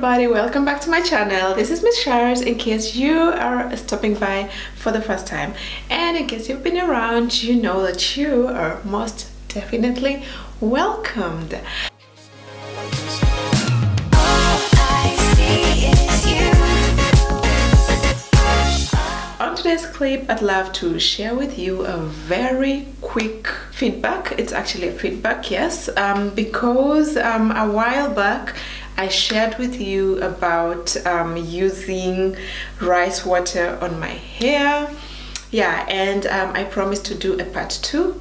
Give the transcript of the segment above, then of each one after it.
everybody, welcome back to my channel. This is Miss Shars, in case you are stopping by for the first time, and in case you've been around, you know that you are most definitely welcomed. On today's clip, I'd love to share with you a very quick feedback. It's actually a feedback, yes, because a while back I shared with you about using rice water on my hair. Yeah, and I promised to do a part 2,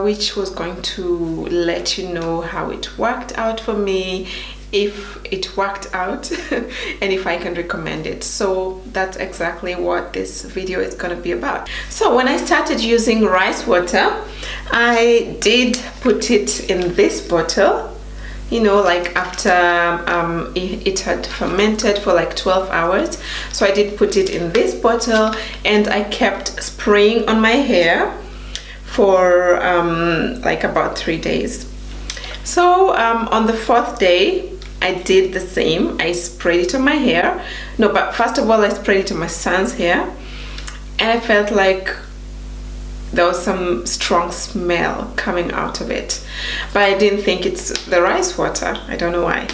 which was going to let you know how it worked out for me, if it worked out, and if I can recommend it. So that's exactly what this video is going to be about. So when I started using rice water, I did put it in this bottle, you know, like after it had fermented for like 12 hours. So I did put it in this bottle, and I kept spraying on my hair for like about 3 days. So on the 4th day, I did the same. I sprayed it on my hair. No, but first of all, I sprayed it on my son's hair, and I felt like there was some strong smell coming out of it, but I didn't think it's the rice water. I don't know why.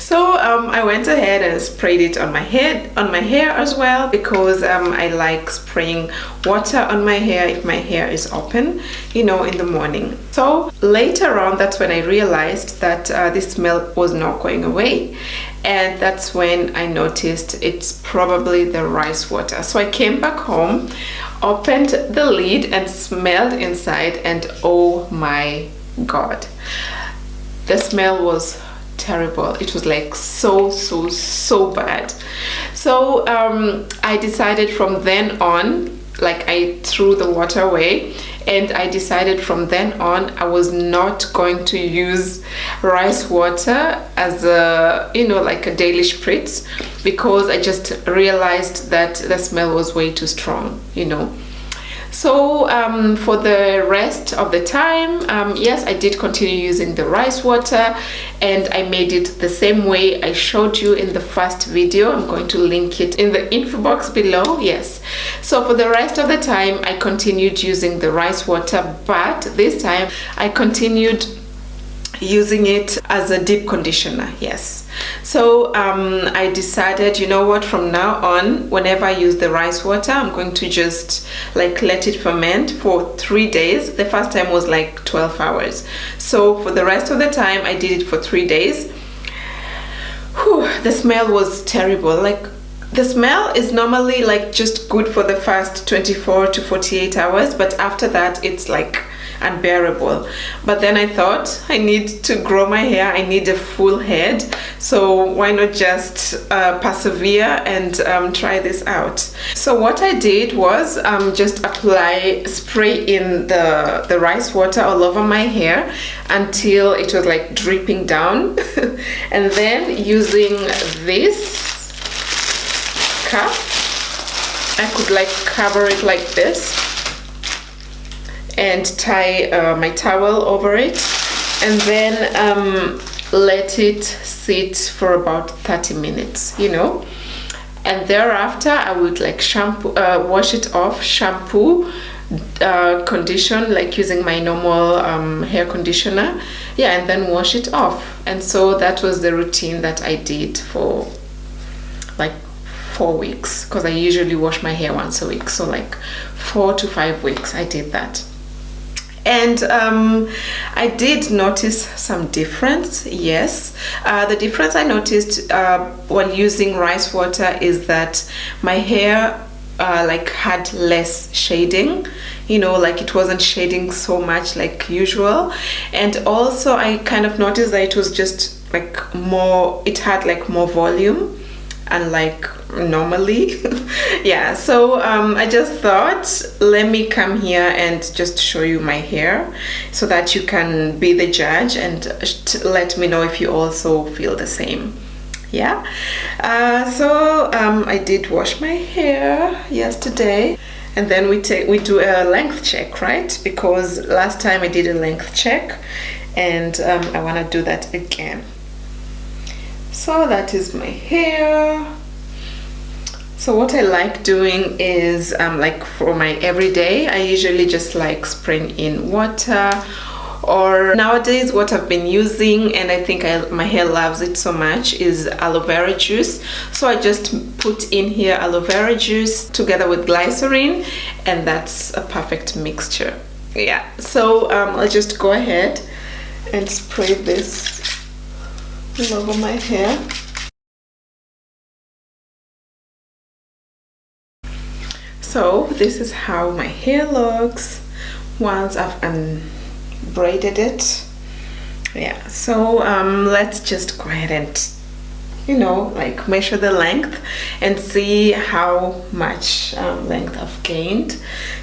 So I went ahead and sprayed it on my hair as well, because I like spraying water on my hair if my hair is open, you know, in the morning. So later on, that's when I realized that this smell was not going away, and that's when I noticed it's probably the rice water. So I came back home, opened the lid and smelled inside, and oh my god, the smell was terrible. It was like so bad. So I decided from then on, like, I threw the water away, and I decided from then on I was not going to use rice water as a, you know, like a daily spritz, because I just realized that the smell was way too strong, you know. So for the rest of the time, yes, I did continue using the rice water, and I made it the same way I showed you in the first video. I'm going to link it in the info box below. Yes, so for the rest of the time I continued using the rice water, but this time I continued using it as a deep conditioner. Yes, so I decided, you know what, from now on, whenever I use the rice water, I'm going to just like let it ferment for 3 days. The first time was like 12 hours. So for the rest of the time I did it for 3 days. Whew, the smell was terrible. Like, the smell is normally like just good for the first 24 to 48 hours, but after that it's like unbearable. But then I thought, I need to grow my hair, I need a full head, so why not just persevere and try this out. So what I did was just spray in the rice water all over my hair until it was like dripping down and then using this cup, I could like cover it like this and tie my towel over it, and then let it sit for about 30 minutes, you know. And thereafter I would like shampoo, wash it off, shampoo, condition, like using my normal hair conditioner, yeah, and then wash it off. And so that was the routine that I did for like 4 weeks, because I usually wash my hair once a week, so like 4 to 5 weeks I did that. And I did notice some difference. Yes, the difference I noticed while using rice water is that my hair like had less shading, you know, like it wasn't shading so much like usual. And also I kind of noticed that it was just like more, it had like more volume, unlike normally. Yeah, so I just thought, let me come here and just show you my hair so that you can be the judge and let me know if you also feel the same. Yeah, so I did wash my hair yesterday, and then we do a length check, right? Because last time I did a length check, and I want to do that again. So that is my hair. So what I like doing is like for my everyday, I usually just like spraying in water, or nowadays what I've been using, and I think my hair loves it so much, is aloe vera juice. So I just put in here aloe vera juice together with glycerin, and that's a perfect mixture. Yeah, so I'll just go ahead and spray this all over my hair. So this is how my hair looks once I've braided it. Yeah, so let's just go ahead and, you know, like measure the length and see how much length I've gained.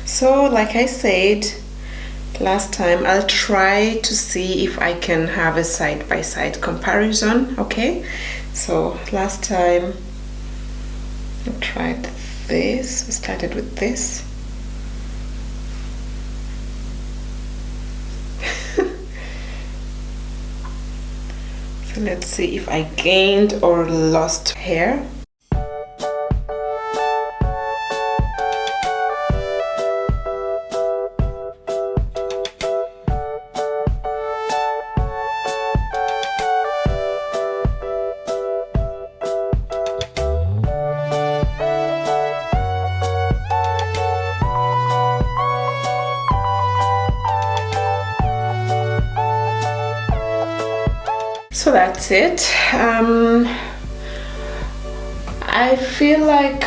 So like I said last time, I'll try to see if I can have a side-by-side comparison. Okay, so last time I tried this, we started with this. So let's see if I gained or lost hair. So that's it. I feel like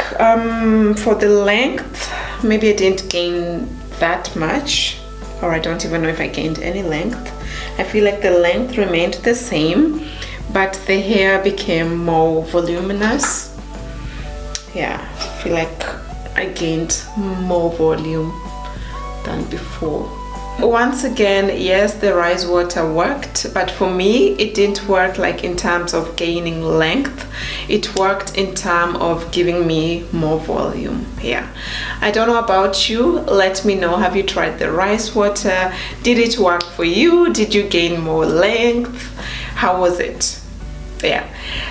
for the length, maybe I didn't gain that much, or I don't even know if I gained any length. I feel like the length remained the same, but the hair became more voluminous. Yeah, I feel like I gained more volume than before. Once again, yes, the rice water worked, but for me it didn't work like in terms of gaining length. It worked in terms of giving me more volume. Yeah, I don't know about you. Let me know, have you tried the rice water? Did it work for you? Did you gain more length? How was it? Yeah,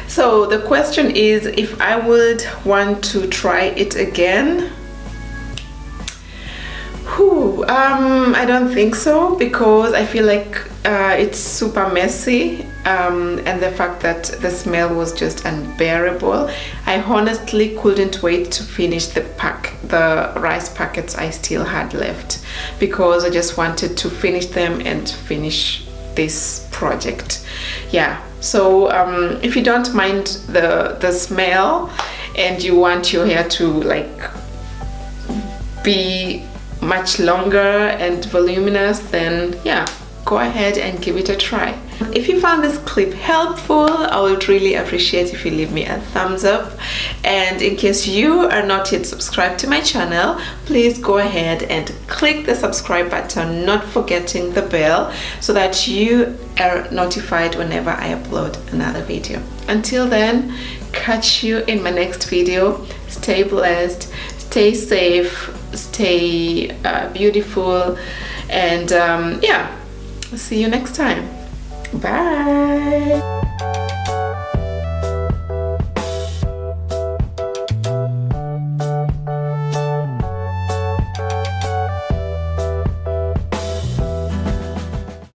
so the question is, if I would want to try it again, I don't think so, because I feel like it's super messy, and the fact that the smell was just unbearable. I honestly couldn't wait to finish the rice packets I still had left, because I just wanted to finish them and finish this project. Yeah, so if you don't mind the smell and you want your hair to like be much longer and voluminous, then yeah, go ahead and give it a try. If you found this clip helpful, I would really appreciate if you leave me a thumbs up, and in case you are not yet subscribed to my channel, please go ahead and click the subscribe button, not forgetting the bell, so that you are notified whenever I upload another video. Until then, catch you in my next video. Stay blessed, stay safe, stay beautiful, and yeah, see you next time. Bye.